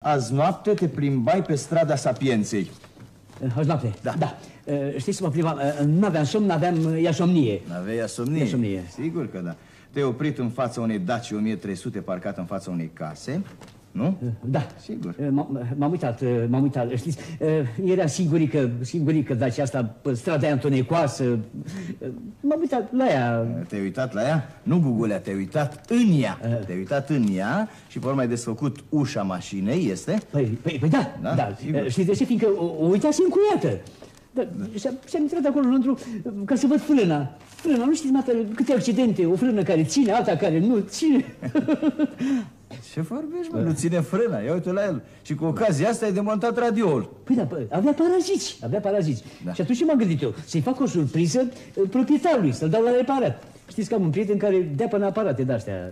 Azi noapte te plimbai pe strada Sapienței. Azi noapte? Da. Știi să mă plimbam, n-aveam somn, aveam iasomnie. N-aveai asomnie? Iasomnie. Sigur că da. Te-ai oprit în fața unei Dacia 1300 parcat în fața unei case, nu? Da. Sigur. M-am uitat, știți, era singurică Dacia asta, pe strada aia întunecoasă. M-am uitat la ea. Te-ai uitat la ea? Nu Gugulea, te-ai uitat în ea. Te-ai uitat în ea și pe urmă ai desfăcut ușa mașinei, este? Păi da. Știți de ce? Fiindcă o uitasem cu iată. Și-am intrat acolo înăuntru ca să văd frâna. Frâna, nu știți, mată, câte accidente. O frână care ține, alta care nu ține. Ce vorbești, mă? Nu ține frâna, ia uite la el. Și cu ocazia asta ai demontat radioul. Păi da, avea paraziți. Da. Și atunci ce m-am gândit eu? Să-i fac o surpriză proprietarului, să-l dau la reparat. Știți că am un prieten care dea până aparate de-astea.